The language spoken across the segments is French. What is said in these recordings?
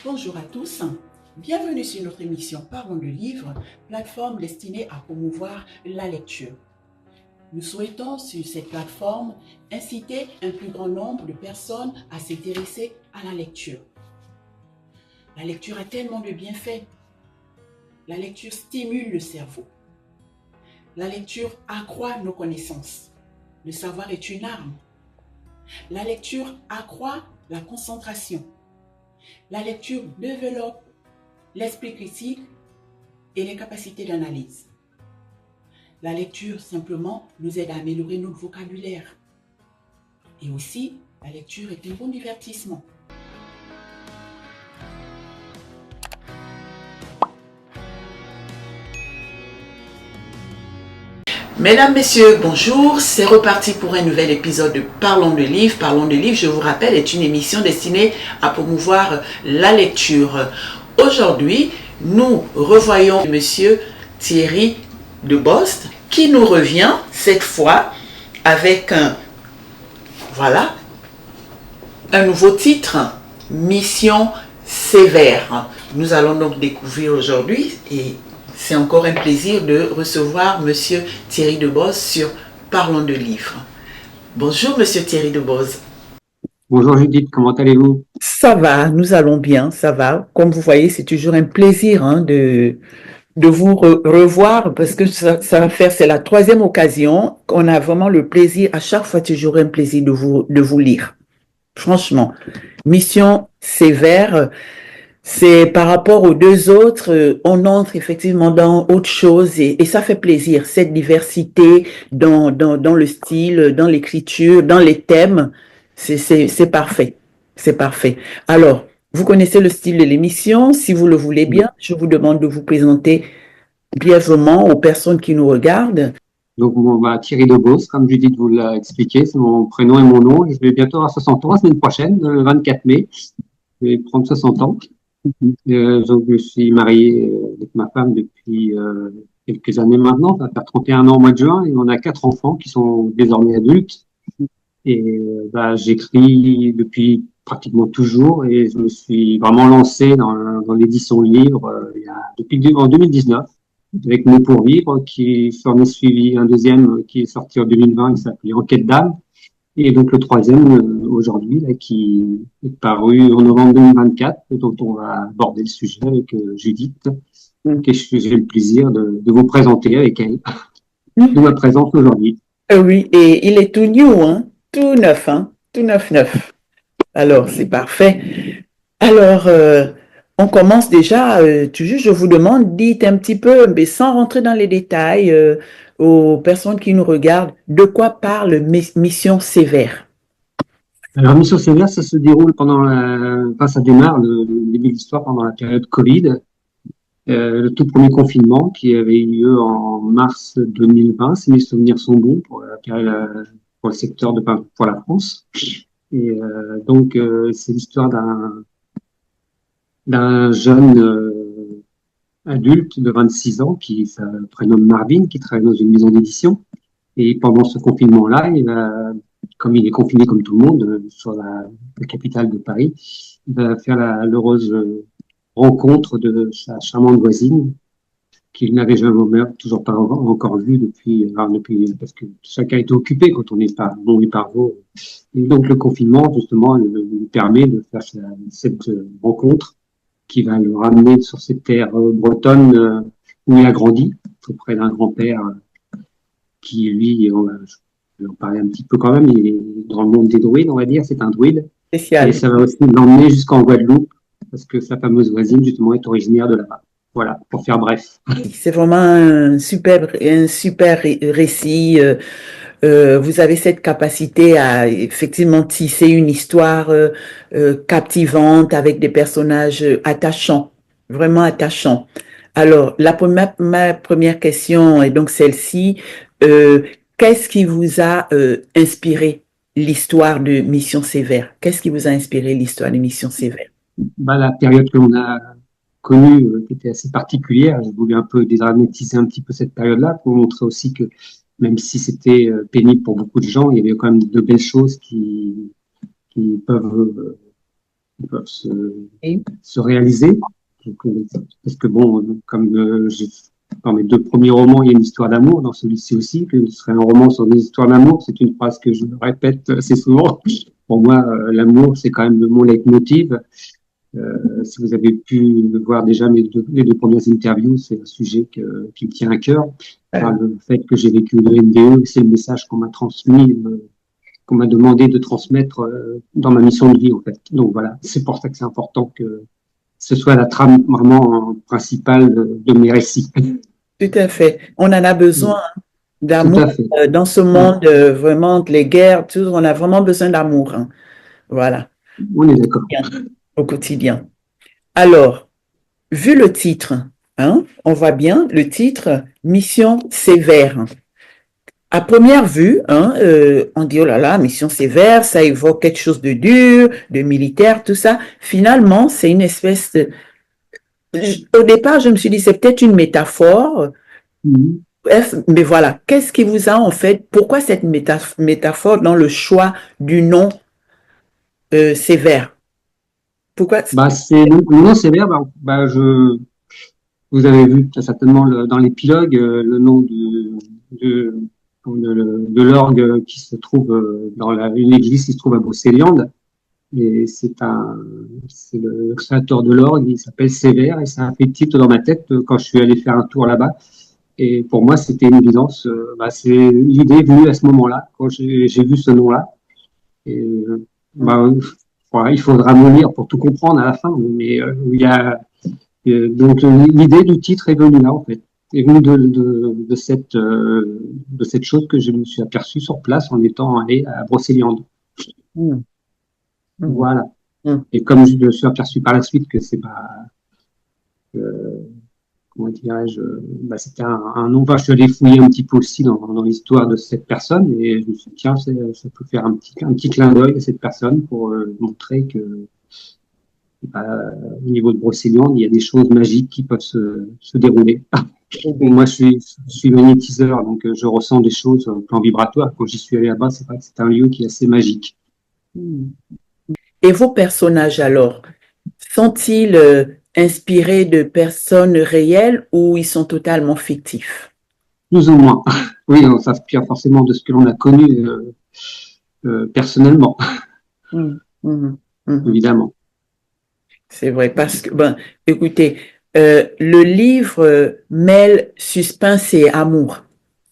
Bonjour à tous, bienvenue sur notre émission Parlons de livres, plateforme destinée à promouvoir la lecture. Nous souhaitons sur cette plateforme inciter un plus grand nombre de personnes à s'intéresser à la lecture. La lecture a tellement de bienfaits. La lecture stimule le cerveau. La lecture accroît nos connaissances. Le savoir est une arme. La lecture accroît la concentration. La lecture développe l'esprit critique et les capacités d'analyse. La lecture, simplement, nous aide à améliorer notre vocabulaire. Et aussi, la lecture est un bon divertissement. Mesdames, Messieurs, bonjour. C'est reparti pour un nouvel épisode de Parlons de livres. Parlons de livres, je vous rappelle, est une émission destinée à promouvoir la lecture. Aujourd'hui, nous revoyons Monsieur Thierry Debost qui nous revient cette fois avec un nouveau titre, Mission sévère. Nous allons donc découvrir aujourd'hui et c'est encore un plaisir de recevoir Monsieur Thierry Debost sur Parlons de livres. Bonjour Monsieur Thierry Debost. Bonjour Judith, comment allez-vous? Ça va, nous allons bien, ça va. Comme vous voyez, c'est toujours un plaisir de vous revoir parce que ça va faire, c'est la troisième occasion qu'on a vraiment le plaisir, à chaque fois toujours un plaisir de vous lire. Franchement, Mission sévère, c'est par rapport aux deux autres, on entre effectivement dans autre chose et ça fait plaisir, cette diversité dans le style, dans l'écriture, dans les thèmes, c'est parfait, c'est parfait. Alors, vous connaissez le style de l'émission, si vous le voulez bien, je vous demande de vous présenter brièvement aux personnes qui nous regardent. Donc, Thierry Debost, comme Judith vous l'a expliqué, c'est mon prénom et mon nom. Je vais bientôt avoir 60 ans la semaine prochaine, le 24 mai. Je vais prendre 60 ans. Donc, je suis marié avec ma femme depuis quelques années maintenant. Ça va faire 31 ans au mois de juin et on a 4 enfants qui sont désormais adultes. Et j'écris depuis pratiquement toujours et je me suis vraiment lancé dans l'édition de livres en 2019 avec Mots pour vivre qui s'en est suivi un deuxième qui est sorti en 2020 qui s'appelait Enquête d'âme et donc le troisième aujourd'hui là, qui est paru en novembre 2024 et dont on va aborder le sujet avec Judith que j'ai le plaisir de vous présenter avec elle de ma présence aujourd'hui. Oui, et il est tout new, hein? Tout neuf, hein? Tout neuf. Alors, c'est parfait. Alors, on commence déjà, toujours, je vous demande, dites un petit peu, mais sans rentrer dans les détails, aux personnes qui nous regardent, de quoi parle Mission sévère? Alors, Mission sévère, ça se déroule ça démarre le début de l'histoire pendant la période Covid, le tout premier confinement qui avait eu lieu en mars 2020, si mes souvenirs sont bons pour le secteur pour la France. Et donc, c'est l'histoire d'un jeune adulte de 26 ans qui se prénomme Marvin, qui travaille dans une maison d'édition. Et pendant ce confinement-là, comme il est confiné comme tout le monde sur la capitale de Paris, il va faire l'heureuse rencontre de sa charmante voisine qu'il n'avait jamais toujours pas encore vue depuis, parce que chacun est occupé quand on est par vous. Et donc le confinement justement lui permet de faire cette rencontre qui va le ramener sur cette terre bretonne où il a grandi auprès d'un grand-père qui lui, je vais en parler un petit peu quand même, il est dans le monde des druides, on va dire, c'est un druide. Spécial. Et ça va aussi l'emmener jusqu'en Guadeloupe parce que sa fameuse voisine justement est originaire de là-bas. Voilà, pour faire bref. C'est vraiment un super récit. Vous avez cette capacité à effectivement tisser une histoire captivante avec des personnages attachants, vraiment attachants. Alors, ma première question est donc celle-ci. Qu'est-ce qui vous a inspiré l'histoire de Mission sévère? Qu'est-ce qui vous a inspiré l'histoire de Mission sévère? La période que l'on a connue qui était assez particulière. J'ai voulu un peu dédramatiser un petit peu cette période-là pour montrer aussi que même si c'était pénible pour beaucoup de gens, il y avait quand même de belles choses qui peuvent qui peuvent Et- se réaliser. Donc, parce que bon, comme dans mes deux premiers romans, il y a une histoire d'amour, dans celui-ci aussi, que ce serait un roman sur des histoires d'amour, c'est une phrase que je répète assez souvent. Pour moi, l'amour, c'est quand même mon leitmotiv. Si vous avez pu voir déjà les deux premières interviews, c'est un sujet qui me tient à cœur. Enfin, le fait que j'ai vécu le NDE, c'est le message qu'on m'a transmis, qu'on m'a demandé de transmettre dans ma mission de vie, en fait. Donc voilà, c'est pour ça que c'est important que ce soit la trame vraiment principale de mes récits. Tout à fait. On en a besoin Tout d'amour à fait. dans ce monde, vraiment, les guerres, tout, on a vraiment besoin d'amour, hein. Voilà, On est d'accord. au quotidien. Alors, vu le titre, hein, on voit bien le titre Mission sévère. À première vue, hein, on dit oh là là, mission sévère, ça évoque quelque chose de dur, de militaire, tout ça. Finalement, c'est une espèce de. Au départ, je me suis dit c'est peut-être une métaphore. Mhm. Bref, mais voilà, qu'est-ce qui vous a en fait, pourquoi cette métaphore dans le choix du nom sévère? Pourquoi? Bah, c'est le nom sévère. Vous avez vu certainement dans l'épilogue le nom de, de l'orgue qui se trouve dans une église qui se trouve à Brocéliande. Et c'est le créateur de l'orgue, il s'appelle Sévère, et ça a fait titre dans ma tête quand je suis allé faire un tour là-bas. Et pour moi, c'était une évidence. C'est l'idée est venue à ce moment-là, quand j'ai vu ce nom-là. Et bah, voilà, il faudra me lire pour tout comprendre à la fin, mais donc l'idée du titre est venue là en fait, est venue de cette chose que je me suis aperçu sur place en étant allé à Brocéliande. Mmh. Voilà. Mmh. Et comme je me suis aperçu par la suite que c'est pas comment dirais-je, c'était un nom. Enfin, je suis allé fouiller un petit peu aussi dans l'histoire de cette personne et je me suis dit, tiens, ça peut faire un petit clin d'œil à cette personne pour montrer que au niveau de Brocéliande, il y a des choses magiques qui peuvent se dérouler. Moi, je suis magnétiseur, donc je ressens des choses au plan vibratoire. Quand j'y suis allé là-bas, c'est vrai que c'est un lieu qui est assez magique. Et vos personnages alors, sont-ils inspirés de personnes réelles ou ils sont totalement fictifs? Plus ou moins. Oui, on s'inspire forcément de ce que l'on a connu personnellement, Mmh. Mmh. Mmh. évidemment. C'est vrai, parce que, ben, écoutez, le livre mêle suspense et amour,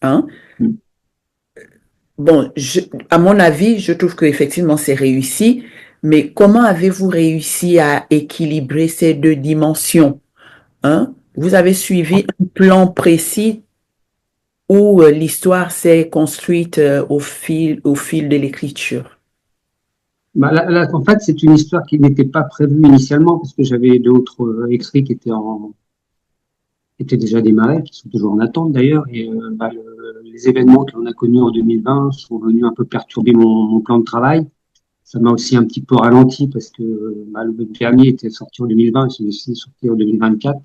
hein? Mm. Bon, à mon avis, je trouve qu'effectivement, c'est réussi, mais comment avez-vous réussi à équilibrer ces deux dimensions, hein? Vous avez suivi un plan précis où l'histoire s'est construite au fil de l'écriture? En fait, c'est une histoire qui n'était pas prévue initialement parce que j'avais d'autres écrits qui étaient déjà démarrés, qui sont toujours en attente d'ailleurs. Et les événements que l'on a connus en 2020 sont venus un peu perturber mon plan de travail. Ça m'a aussi un petit peu ralenti parce que le dernier était sorti en 2020, celui-ci est sorti en 2024.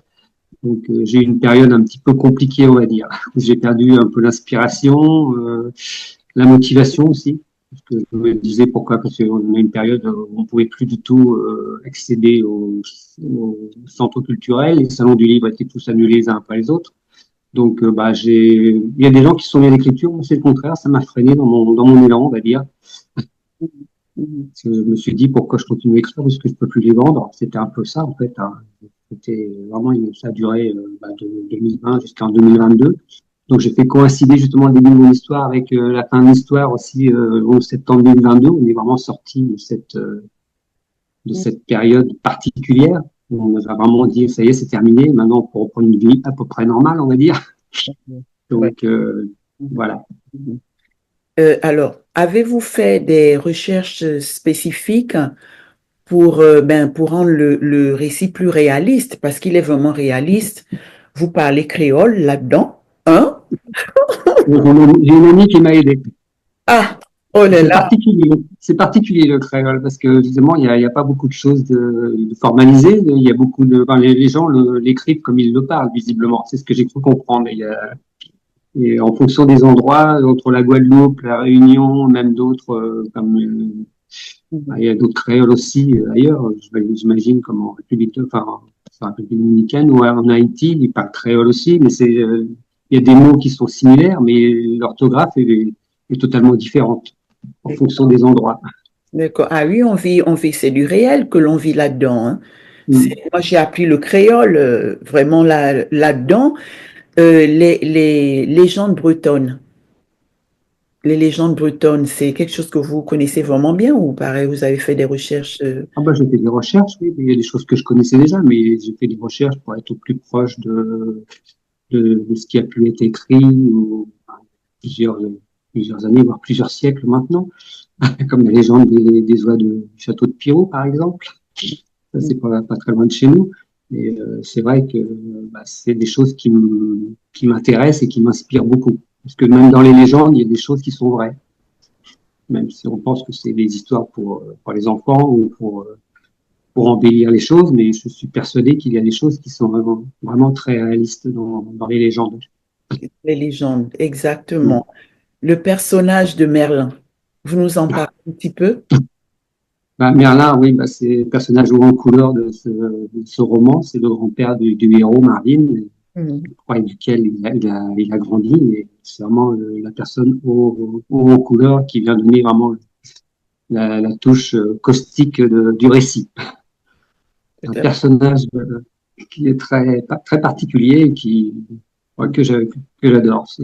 Donc j'ai eu une période un petit peu compliquée, on va dire, où j'ai perdu un peu l'inspiration, la motivation aussi. Parce que je me disais pourquoi, parce qu'on a une période où on pouvait plus du tout accéder au centre culturel, les salons du livre étaient tous annulés les uns après les autres. Donc il y a des gens qui se sont mis à l'écriture, moi c'est le contraire, ça m'a freiné dans mon élan, on va dire. Je me suis dit pourquoi je continue à écrire puisque je peux plus les vendre. C'était un peu ça en fait, hein. C'était vraiment ça a duré de 2020 jusqu'en 2022. Donc j'ai fait coïncider justement le début de mon histoire avec la fin de l'histoire aussi au 11 septembre 2022. On est vraiment sorti de cette période particulière où on nous a vraiment dit ça y est c'est terminé. Maintenant on peut reprendre une vie à peu près normale on va dire. Donc voilà. Alors, avez-vous fait des recherches spécifiques pour rendre le récit plus réaliste? Parce qu'il est vraiment réaliste. Vous parlez créole là-dedans, hein? J'ai une amie qui m'a aidé. Ah, oh là là. C'est particulier le créole parce que justement il y a pas beaucoup de choses de formalisées. Il y a beaucoup les gens l'écrivent comme ils le parlent visiblement. C'est ce que j'ai cru comprendre. Et en fonction des endroits, entre la Guadeloupe, la Réunion, même d'autres comme Il y a d'autres créoles aussi ailleurs, j'imagine, comme en République, enfin, en République dominicaine ou en Haïti, ils parlent créole aussi, mais il y a des mots qui sont similaires, mais l'orthographe est totalement différente en fonction des endroits. D'accord. Ah oui, c'est du réel que l'on vit là-dedans, hein. Mm. Moi, j'ai appris le créole vraiment là-dedans. Les légendes bretonnes. Les légendes bretonnes, c'est quelque chose que vous connaissez vraiment bien ou pareil, vous avez fait des recherches Ah bah, j'ai fait des recherches, oui, il y a des choses que je connaissais déjà, mais j'ai fait des recherches pour être au plus proche de ce qui a pu être écrit ou, enfin, plusieurs, plusieurs années, voire plusieurs siècles maintenant, comme la légende des oies du château de Pirot, par exemple. Ça, c'est pas très loin de chez nous. Et c'est vrai que bah, c'est des choses qui m'intéressent et qui m'inspirent beaucoup. Parce que même dans les légendes, il y a des choses qui sont vraies. Même si on pense que c'est des histoires pour les enfants ou pour embellir les choses, mais je suis persuadé qu'il y a des choses qui sont vraiment très réalistes dans les légendes. les légendes, Mm. exactement. Le personnage de Merlin, vous nous en parlez un petit peu? Bah, Merlin, oui, bah, c'est le personnage haut en couleur de ce roman. C'est le grand-père du héros, Marvin, Mhm. et duquel il a grandi. Et c'est vraiment la personne haut en couleur qui vient donner vraiment la touche caustique du récit. Tout Un à fait. personnage qui est très particulier et ouais, que j'adore. Je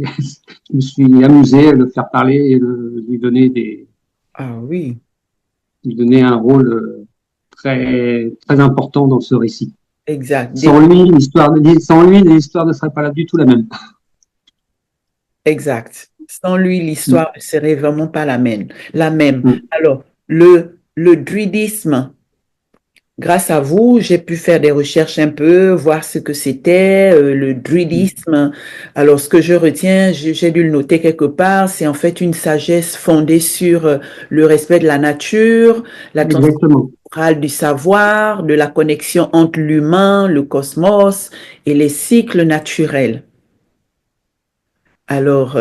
me suis amusé à le faire parler et Ah oui, lui donner un rôle très important dans ce récit. exact. Sans lui, l'histoire ne serait pas là du tout la même. Exact. Sans lui, Mm. l'histoire ne serait vraiment pas la même. Mm. Alors, le druidisme, grâce à vous, j'ai pu faire des recherches un peu, voir ce que c'était, le druidisme. Alors, ce que je retiens, j'ai dû le noter quelque part, c'est en fait une sagesse fondée sur le respect de la nature, la transmission Exactement. orale du savoir, de la connexion entre l'humain, le cosmos et les cycles naturels. Alors,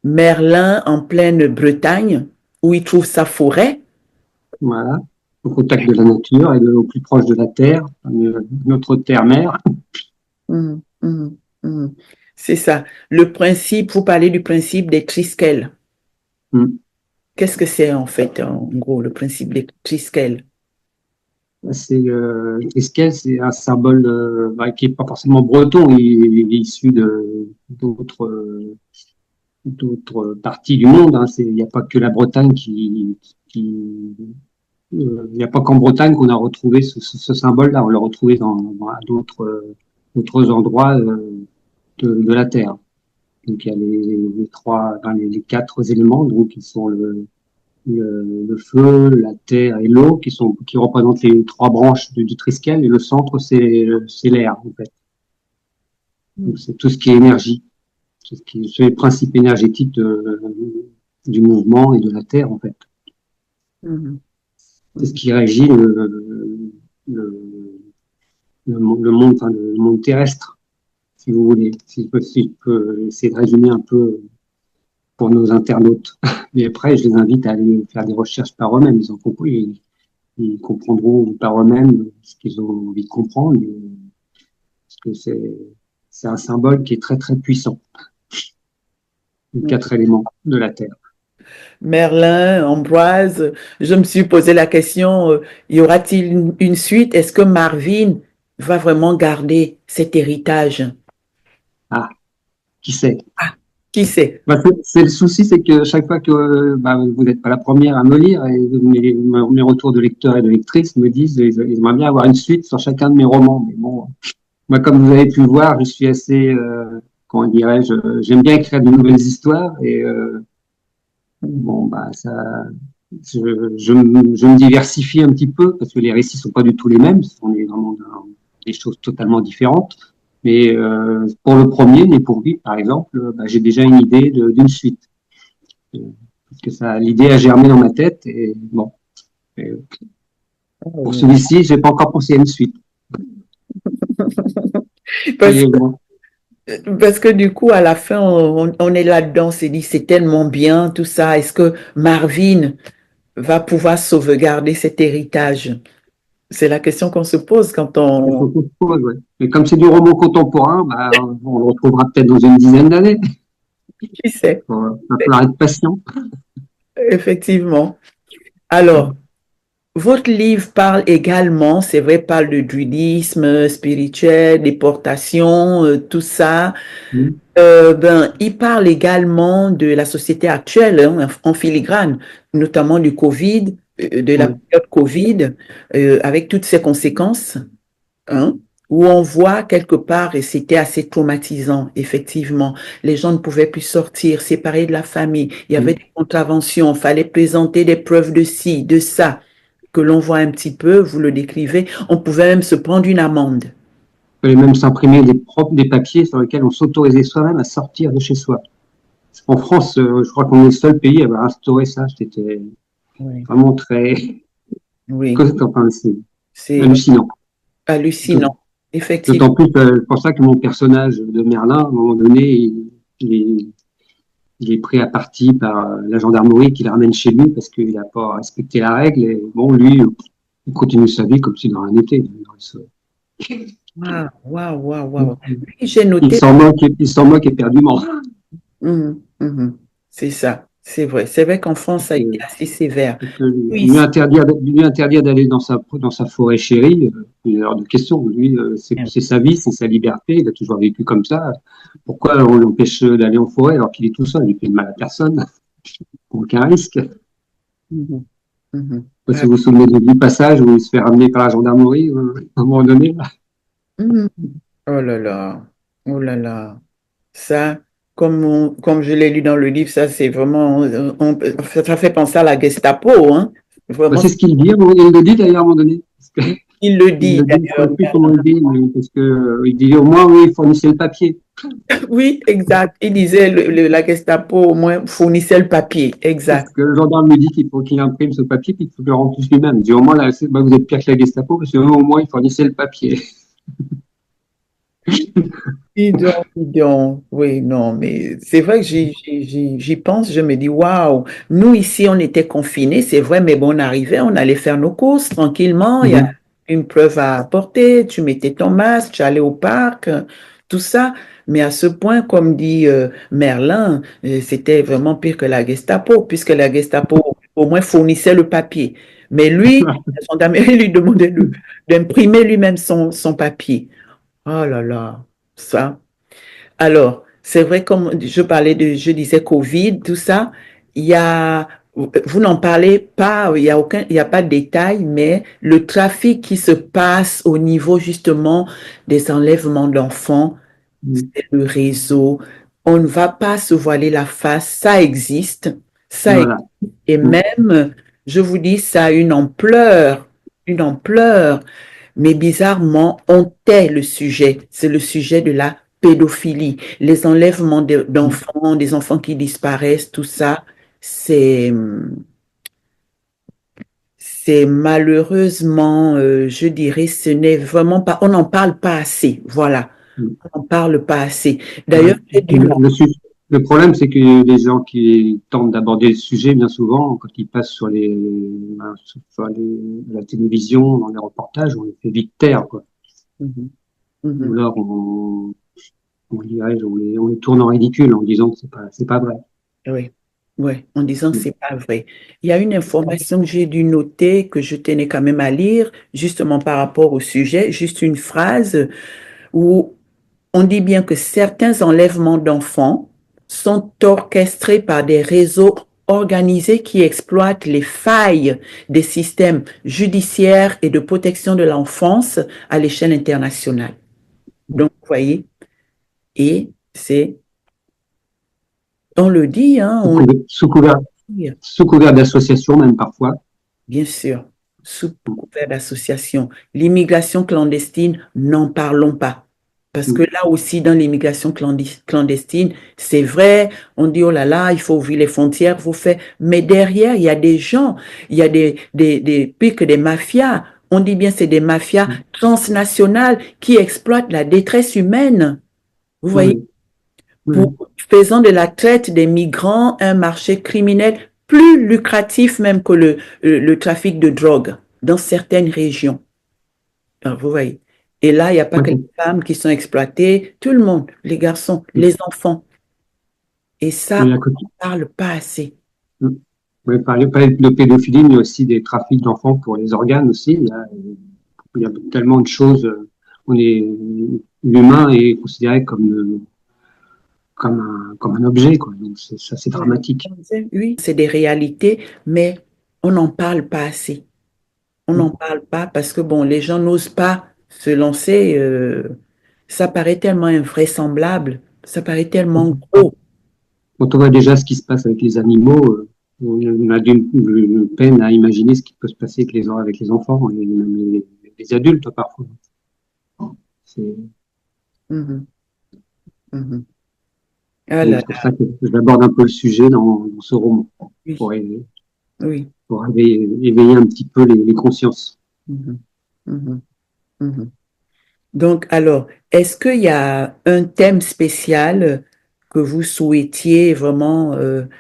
Merlin en pleine Bretagne, où il trouve sa forêt. Voilà. Au contact de la nature et au plus proche de la terre, notre terre-mère. Mhm, mhm, mhm. C'est ça. Le principe, vous parlez du principe des triskel. Mm. Qu'est-ce que c'est en fait, en gros, le principe des triskel? Esquel, c'est un symbole bah, qui est pas forcément breton, il est issu d'autres parties du monde. Hein. Il n'y a pas que la Bretagne il n'y a pas qu'en Bretagne qu'on a retrouvé ce symbole-là. On l'a retrouvé à d'autres endroits de la Terre. Donc il y a les quatre éléments, donc qui sont le feu, la terre et l'eau, qui représentent les trois branches du Triskel, et le centre c'est l'air en fait. Donc c'est tout ce qui est énergie, c'est les principes énergétiques du mouvement et de la terre en fait. Mhm, C'est ce mhm. qui régit le, le monde, enfin, le monde terrestre, si vous voulez, si je peux essayer de résumer un peu pour nos internautes. Mais après, je les invite à aller faire des recherches par eux-mêmes. Ils comprendront par eux-mêmes ce qu'ils ont envie de comprendre, parce que c'est un symbole qui est très puissant. Les quatre éléments de la Terre. Merlin, Ambroise, je me suis posé la question, y aura-t-il une suite? Est-ce que Marvin va vraiment garder cet héritage? Ah, qui sait? Ah, qui sait? Bah, c'est le souci, c'est que chaque fois que bah, vous n'êtes pas la première à me lire, et mes retours de lecteurs et de lectrices me disent ils aimeraient bien avoir une suite sur chacun de mes romans. Mais bon, moi, comme vous avez pu le voir, je suis assez, comment dirais-je, j'aime bien écrire de nouvelles histoires et bon, bah je me diversifie un petit peu parce que les récits sont pas du tout les mêmes, on est vraiment dans des choses totalement différentes. Mais pour le premier, Né pour vivre, par exemple, bah, j'ai déjà une idée d'une suite. Euh, Parce que l'idée a germé dans ma tête et bon. Et pour celui-ci, j'ai pas encore pensé à une suite. Parce Et bon, Parce que du coup, à la fin, on est là-dedans, on s'est dit, c'est tellement bien, tout ça. Est-ce que Marvin va pouvoir sauvegarder cet héritage? C'est la question qu'on se pose quand C'est on... ce qu'on se pose, ouais. Et comme c'est du roman contemporain, bah, on le retrouvera peut-être dans une dizaine d'années. Qui sait? Il va falloir être patient. Effectivement. Alors, votre livre parle également, c'est vrai, parle de druidisme spirituel, déportation, tout ça. Mm. Il parle également de la société actuelle, hein, en filigrane, notamment du Covid, de la Ouais. période Covid, avec toutes ses conséquences, hein, où on voit quelque part, et c'était assez traumatisant, effectivement, les gens ne pouvaient plus sortir, séparés de la famille, il y avait Mm. des contraventions, il fallait présenter des preuves de ci, de ça, que l'on voit un petit peu, vous le décrivez, on pouvait même se prendre une amende. Il fallait même s'imprimer des papiers sur lesquels on s'autorisait soi-même à sortir de chez soi. En France, je crois qu'on est le seul pays à avoir instauré ça. C'était Oui, vraiment très, oui, enfin, c'est c'est hallucinant. hallucinant, effectivement. D'autant plus c'est pour ça que mon personnage de Merlin, à un moment donné, il est pris à partie par la gendarmerie qui le ramène chez lui parce qu'il n'a pas respecté la règle. Et bon, lui, il continue sa vie comme si de rien n'était. Waouh, waouh, waouh, waouh. Oui, j'ai noté. Il s'en moque éperdument. Mhm, mhm. C'est ça, c'est vrai. C'est vrai qu'en France, ça a été assez sévère. Oui, Lui interdire d'aller dans sa forêt chérie, il a hors de question. Lui, c'est sa vie, c'est sa liberté. Il a toujours vécu comme ça. Pourquoi on l'empêche d'aller en forêt alors qu'il est tout seul? Il fait de mal à personne. Aucun risque. mhm, mhm. Si vous vous souvenez du passage où il se fait ramener par la gendarmerie, à un moment donné, là. Mhm. Oh là là, oh là là. Ça, comme je l'ai lu dans le livre, ça c'est vraiment, ça fait penser à la Gestapo, hein. Bah, Vraiment, c'est ce qu'il dit. Il le dit d'ailleurs à un moment donné. il le Il dit le dit, je ne d'ailleurs. sais plus comment il dit, mais parce que il dit au moins, oui, il fournissait le papier. Oui, exact. Il disait la Gestapo au moins fournissait le papier, Parce exact. que le gendarme lui dit qu'il faut qu'il imprime ce papier, puis qu'il faut le remplir lui-même. Il dit au moins, là, bah, vous êtes pire que la Gestapo, parce que au moins, il fournissait le papier. Dis donc. Oui, non, mais c'est vrai que j'y pense, je me dis, waouh, nous ici, on était confinés, c'est vrai, mais bon, on arrivait, on allait faire nos courses tranquillement, il y a Mhm. une preuve à apporter, tu mettais ton masque, tu allais au parc, tout ça, mais à ce point, comme dit Merlin, c'était vraiment pire que la Gestapo, puisque la Gestapo au moins fournissait le papier. Mais lui, la gendarmerie lui demandait d'imprimer lui-même son papier. Oh là là, ça. Alors, c'est vrai, comme je disais Covid, tout ça, il y a, vous n'en parlez pas, il y a pas de détails, mais le trafic qui se passe au niveau justement des enlèvements d'enfants, c'est le réseau. On ne va pas se voiler la face, ça existe, Voilà. et même, je vous dis, ça a une ampleur. Mais bizarrement, on tait le sujet. C'est le sujet de la pédophilie. Les enlèvements d'enfants, des enfants qui disparaissent, tout ça, c'est, c'est malheureusement, je dirais, ce n'est vraiment pas, on n'en parle pas assez. Voilà. On n'en parle pas assez. Ouais. D'ailleurs, j'ai dû Le problème, c'est que les gens qui tentent d'aborder le sujet, bien souvent, quand ils passent sur la télévision, dans les reportages, on les fait vite taire, quoi. Mhm. Ou Mhm. alors, on les tourne en ridicule en disant que c'est pas vrai. Oui, oui, en disant que c'est pas vrai. Il y a une information que j'ai dû noter, que je tenais quand même à lire, justement par rapport au sujet, juste une phrase où on dit bien que certains enlèvements d'enfants sont orchestrés par des réseaux organisés qui exploitent les failles des systèmes judiciaires et de protection de l'enfance à l'échelle internationale. Donc, vous voyez, et on le dit, hein, Sous on le couvert, sous couvert, dit. sous couvert d'association, même parfois. Bien sûr, sous couvert d'association. L'immigration clandestine, n'en parlons pas. Parce que là aussi, dans l'immigration clandestine, c'est vrai, on dit, oh là là, il faut ouvrir les frontières, vous faites. Mais derrière, il y a des gens, il y a pire que des mafias. On dit bien, c'est des mafias transnationales qui exploitent la détresse humaine. Vous voyez, Oui, oui, pour, faisant de la traite des migrants un marché criminel plus lucratif même que le trafic de drogue dans certaines régions. Alors, vous voyez. Et là, il n'y a pas que les femmes qui sont exploitées, tout le monde, les garçons, les enfants. Et ça, Mais à on côté, n'en parle pas assez. oui, parler de pédophilie, mais aussi des trafics d'enfants pour les organes aussi. Il y a tellement de choses. L'humain est considéré comme un objet, quoi. Donc ça, c'est dramatique. Oui, c'est des réalités, mais on n'en parle pas assez. On n'en parle pas parce que, bon, les gens n'osent pas se lancer. Ça paraît tellement invraisemblable, ça paraît tellement gros. Quand on voit déjà ce qui se passe avec les animaux, on a une peine à imaginer ce qui peut se passer avec les enfants et même les adultes parfois. C'est Mhm, mhm. donc Ah là c'est pour là, ça que j'aborde un peu le sujet dans ce roman, oui, pour, é- oui. pour éveiller un petit peu les consciences. Mhm, mhm, mhm. Donc, alors, est-ce qu'il y a un thème spécial que vous souhaitiez vraiment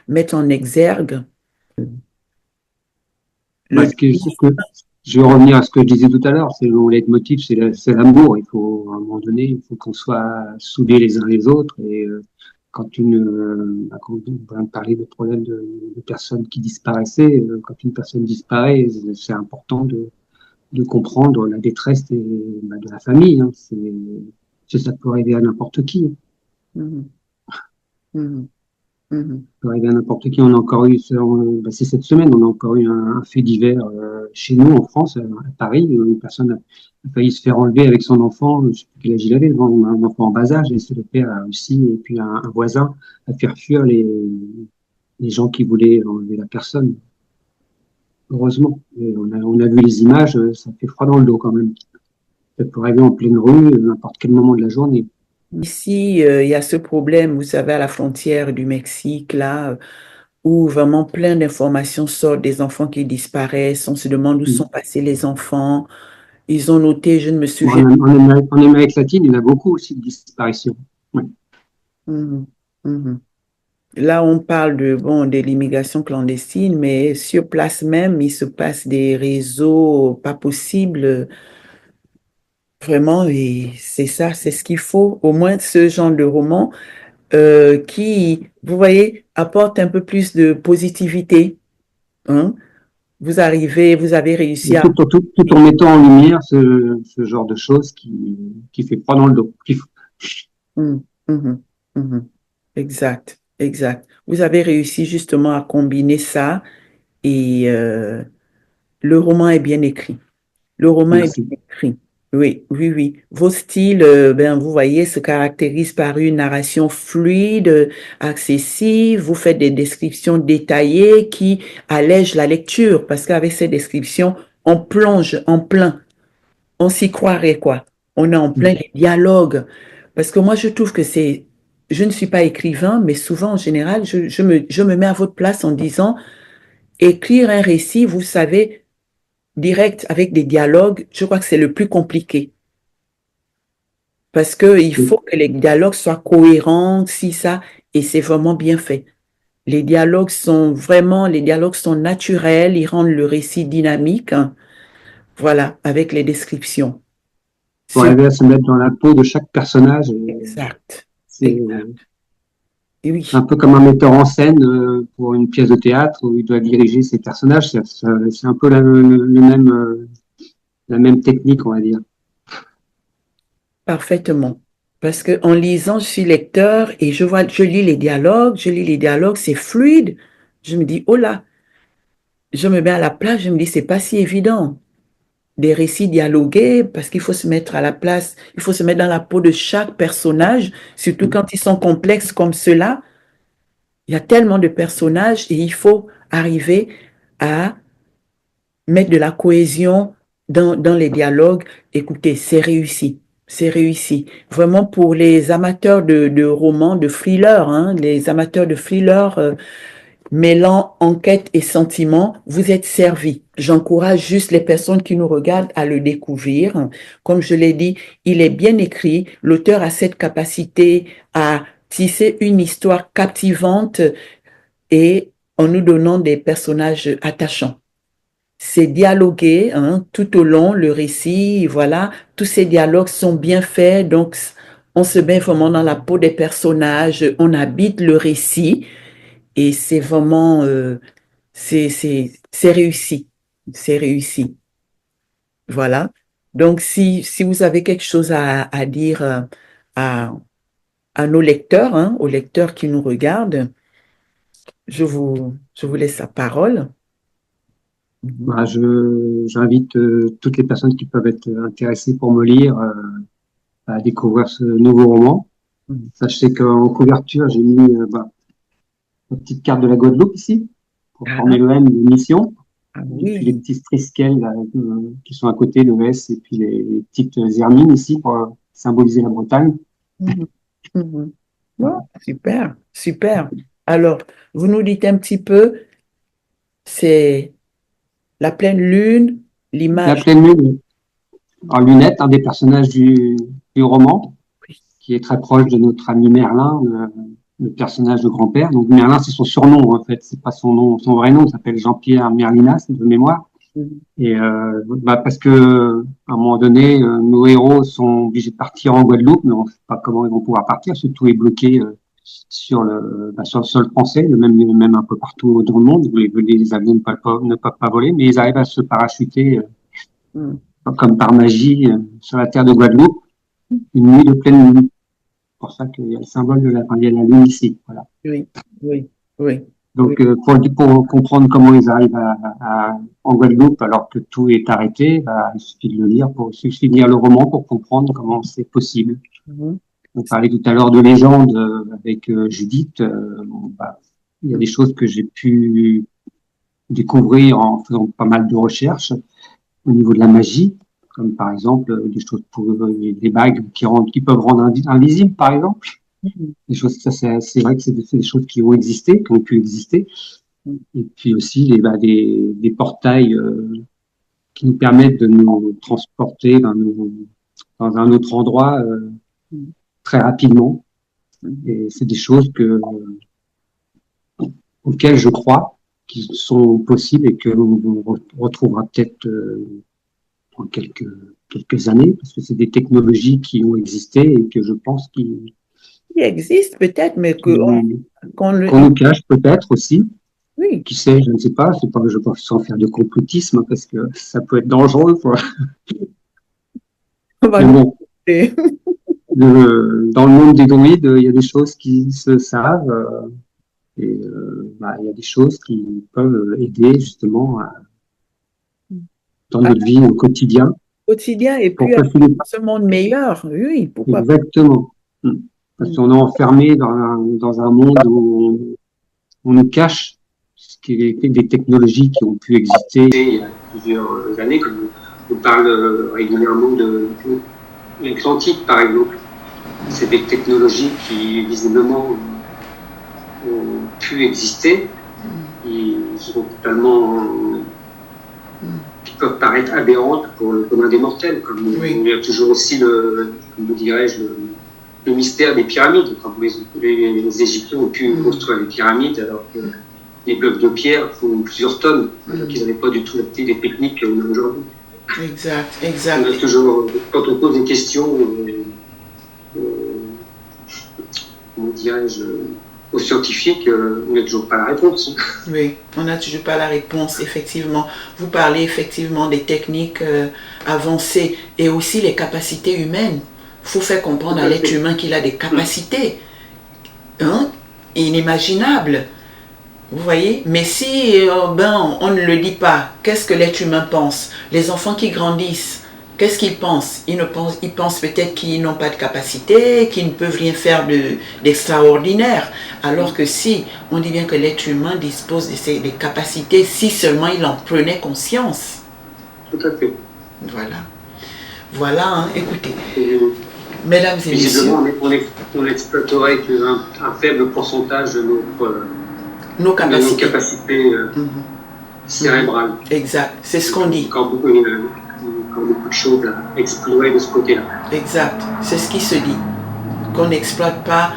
mettre en exergue? Le Je vais revenir à ce que je disais tout à l'heure, c'est mon leitmotiv, c'est l'amour. Il faut, à un moment donné, il faut qu'on soit soudés les uns les autres. Et quand on vient de parler de problèmes de personnes qui disparaissaient, quand une personne disparaît, c'est important de comprendre la détresse de la famille. Hein. Ça peut arriver à n'importe qui. Mhm, mhm, mhm, Peut arriver à n'importe qui. On a encore eu, c'est cette semaine, on a encore eu un fait divers chez nous en France, à Paris. Une personne a failli se faire enlever avec son enfant, je ne sais plus quel âge il avait, un enfant en bas âge, et c'est le père aussi, et puis un voisin a fait fuir les gens qui voulaient enlever la personne. Heureusement. Et on a vu les images, ça fait froid dans le dos quand même. Ça peut arriver en pleine rue, n'importe quel moment de la journée. Ici, il y a ce problème, vous savez, à la frontière du Mexique, là, où vraiment plein d'informations sortent des enfants qui disparaissent. On se demande où sont passés les enfants. Ils ont noté, je ne me Bon, souviens. en Amérique latine, il y en a beaucoup aussi de disparitions. Ouais. Mhm, mhm. Là, on parle de, bon, de l'immigration clandestine, mais sur place même, il se passe des réseaux pas possibles. Vraiment, et c'est ça, c'est ce qu'il faut. Au moins, ce genre de roman qui, vous voyez, apporte un peu plus de positivité. Hein. Vous avez réussi à... Tout en mettant en lumière ce genre de choses qui fait froid dans le dos. Mhm, mhm, mhm. Exact, exact. Vous avez réussi justement à combiner ça et le roman est bien écrit. Le roman est Merci. bien écrit. Oui, oui, oui. Vos styles, ben, vous voyez, se caractérisent par une narration fluide, accessible. Vous faites des descriptions détaillées qui allègent la lecture parce qu'avec ces descriptions, on plonge en plein. On s'y croirait, quoi. On est en plein les dialogues. Parce que moi, je trouve que c'est... Je ne suis pas écrivain, mais souvent, en général, je me mets à votre place en disant, écrire un récit, vous savez, direct avec des dialogues, je crois que c'est le plus compliqué. Parce que il faut que les dialogues soient cohérents, si ça, et c'est vraiment bien fait. Les dialogues sont naturels, ils rendent le récit dynamique, hein. Voilà, avec les descriptions. Pour Sur... arriver à se mettre dans la peau de chaque personnage, Exact. c'est Exact. Et un oui, peu comme un metteur en scène pour une pièce de théâtre où il doit diriger ses personnages. C'est un peu la même technique, on va dire. parfaitement. Parce que en lisant, je suis lecteur et je lis les dialogues, c'est fluide. Je me dis, oh là, je me mets à la place, je me dis, c'est pas si évident. Des récits dialogués, parce qu'il faut se mettre à la place, il faut se mettre dans la peau de chaque personnage, surtout quand ils sont complexes comme ceux-là. Il y a tellement de personnages et il faut arriver à mettre de la cohésion dans les dialogues. Écoutez, c'est réussi. C'est réussi. Vraiment pour les amateurs de romans, de thrillers, hein, les amateurs de thrillers, mêlant enquête et sentiment, vous êtes servis. J'encourage juste les personnes qui nous regardent à le découvrir. Comme je l'ai dit, il est bien écrit. L'auteur a cette capacité à tisser une histoire captivante et en nous donnant des personnages attachants. C'est dialogué tout au long, le récit, voilà, tous ces dialogues sont bien faits, donc on se met vraiment dans la peau des personnages, on habite le récit et c'est vraiment, c'est réussi, c'est réussi, voilà. Donc si vous avez quelque chose à dire à, à nos lecteurs, aux lecteurs qui nous regardent, je vous laisse la parole. Bah, j'invite toutes les personnes qui peuvent être intéressées pour me lire à découvrir ce nouveau roman. Sachez qu'en couverture, j'ai mis une petite carte de la Guadeloupe ici, pour former le M de mission. Ah Et puis les oui. petits strisquels là, qui sont à côté, le S, et puis les petites hermines ici pour symboliser la Bretagne. Mhm. Mhm. Ouais, super, super. Alors, vous nous dites un petit peu, c'est la pleine lune, La l'image. pleine lune, en lunettes, un des personnages du roman, Oui. qui est très proche de notre ami Merlin, le personnage de grand-père. Donc Merlin, c'est son surnom en fait, c'est pas son nom, son vrai nom, il s'appelle Jean-Pierre Merlinas de mémoire. Mhm. Et parce que à un moment donné, nos héros sont obligés de partir en Guadeloupe, mais on ne sait pas comment ils vont pouvoir partir. Surtout est bloqué sur le sol français, même un peu partout dans le monde où les avions ne peuvent pas voler, mais ils arrivent à se parachuter Mhm. comme par magie sur la terre de Guadeloupe, une nuit de pleine lune. C'est pour ça qu'il y a le symbole il y a la lune ici. Voilà. Oui, oui, oui, oui. Donc, pour comprendre comment ils arrivent en Guadeloupe alors que tout est arrêté, il suffit de le lire, il suffit de lire le roman pour comprendre comment c'est possible. Mhm. On parlait tout à l'heure de légende avec Judith. Il y a des choses que j'ai pu découvrir en faisant pas mal de recherches au niveau de la magie, comme par exemple des choses pour des bagues qui peuvent rendre invisible, par exemple. Mhm. Des choses, ça c'est vrai que c'est des choses qui ont existé, qui ont pu exister. Et puis aussi des portails qui nous permettent de nous transporter dans un autre endroit très rapidement. Et c'est des choses auxquelles je crois qui sont possibles et que l'on retrouvera peut-être dans quelques années, parce que c'est des technologies qui ont existé et que je pense Il existe peut-être, mais qu'on qu'on nous cache peut-être aussi. oui. Qui sait, je ne sais pas, c'est pas que je pense sans faire de complotisme parce que ça peut être dangereux, quoi. On va Mais nous bon, montrer. dans le monde des druides, il y a des choses qui se savent il y a des choses qui peuvent aider justement dans À notre vie au quotidien quotidien et pour puis à faciliter. ce monde meilleur. Oui, pourquoi pas. Exactement. Parce qu'on est enfermé dans un monde où on nous cache ce qui est des technologies qui ont pu exister il y a plusieurs années, comme on parle régulièrement de l'Atlantique, par exemple. C'est des technologies qui, visiblement, ont pu exister. Ils sont totalement... qui peuvent paraître aberrantes pour le commun des mortels. Comme il y a toujours aussi comment dirais-je, le mystère des pyramides. Quand les Égyptiens ont pu construire les pyramides, alors que les blocs de pierre font plusieurs tonnes, alors qu'ils n'avaient pas du tout adapté les techniques qu'on a aujourd'hui. Exact, On exact. a toujours, quand on pose des questions, comment dirais-je, aux scientifiques, on n'a toujours pas la réponse. Oui, on n'a toujours pas la réponse, effectivement. Vous parlez effectivement des techniques avancées et aussi les capacités humaines. Il faut faire comprendre à l'être humain qu'il a des capacités inimaginables. Vous voyez? Mais si on ne le dit pas, qu'est-ce que l'être humain pense? Les enfants qui grandissent, qu'est-ce qu'ils pensent? Ils pensent peut-être qu'ils n'ont pas de capacité, qu'ils ne peuvent rien faire d'extraordinaire. Alors que si on dit bien que l'être humain dispose des capacités, si seulement il en prenait conscience. Tout à fait. Voilà. Voilà, écoutez. Mesdames et messieurs. Visiblement, on exploiterait un faible pourcentage de nos capacités cérébrales. Exact, c'est ce qu'on dit. Encore beaucoup de choses à explorer de ce côté-là. Exact, c'est ce qui se dit. Qu'on n'exploite pas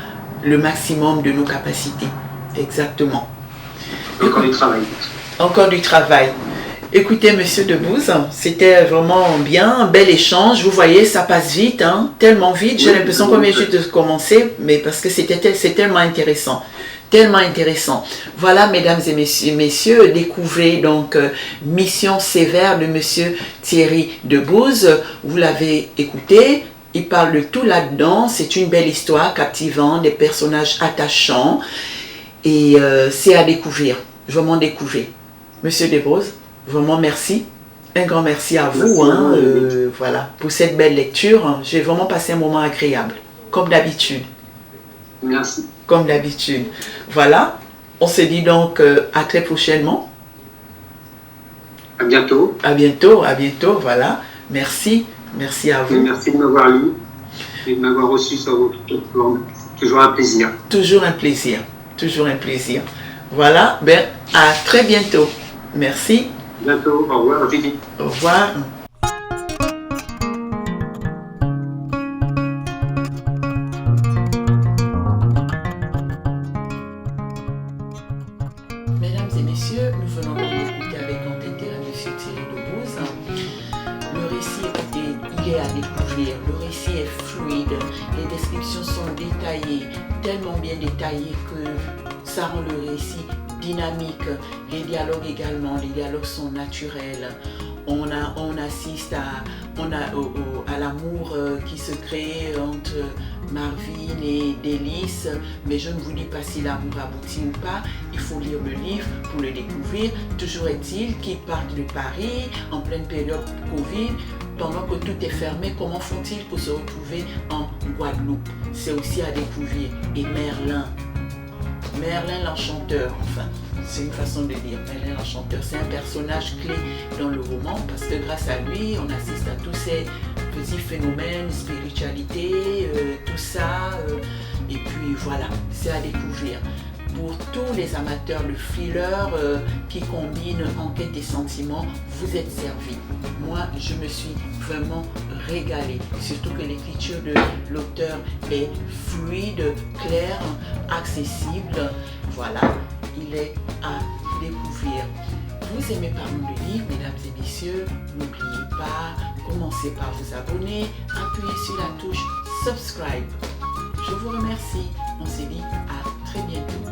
le maximum de nos capacités. Exactement. Encore du travail. Encore du travail. Écoutez, Monsieur Debouze, c'était vraiment bien, un bel échange. Vous voyez, ça passe vite, hein, tellement vite. J'ai l'impression qu'on vient juste de commencer, mais parce que c'est tellement intéressant. Tellement intéressant. Voilà, mesdames et messieurs, découvrez donc Mission sévère de Monsieur Thierry Debouze. Vous l'avez écouté, il parle de tout là-dedans. C'est une belle histoire, captivante, des personnages attachants. Et c'est à découvrir, vraiment découvrir. Monsieur Debouze, vraiment merci. Un grand merci à vous, voilà, pour cette belle lecture. J'ai vraiment passé un moment agréable, comme d'habitude. Merci. Comme d'habitude. Voilà, on se dit donc à très prochainement. À bientôt. À bientôt, voilà. Merci, merci à vous. Et merci de m'avoir lu et de m'avoir reçu sur votre plateforme. Toujours un plaisir. Toujours un plaisir, toujours un plaisir. Voilà, ben à très bientôt. Merci. Bientôt, au revoir, Judy. Au revoir. Mesdames et messieurs, nous venons d'écouter avec grand intérêt M. Thierry Debouze. Le récit, il est à découvrir. Le récit est fluide. Les descriptions sont détaillées, tellement bien détaillées que ça rend le récit dynamique. Les dialogues également, les dialogues sont naturels. On assiste à l'amour qui se crée entre Marvin et Délice, mais je ne vous dis pas si l'amour aboutit ou pas, il faut lire le livre pour le découvrir. Toujours est-il qu'ils partent de Paris en pleine période Covid, pendant que tout est fermé. Comment font-ils pour se retrouver en Guadeloupe? C'est aussi à découvrir. Et Merlin l'Enchanteur, enfin, c'est une façon de dire. Merlin l'Enchanteur, c'est un personnage clé dans le roman parce que grâce à lui, on assiste à tous ces petits phénomènes, spiritualité, tout ça. Et puis voilà, c'est à découvrir. Pour tous les amateurs de thriller qui combinent enquête et sentiments, vous êtes servis. Moi, je me suis vraiment régalée. Surtout que l'écriture de l'auteur est fluide, claire, accessible. Voilà, il est à découvrir. Vous aimez Parlons de livres, mesdames et messieurs, n'oubliez pas, commencez par vous abonner, appuyez sur la touche subscribe. Je vous remercie. On se dit à très bientôt.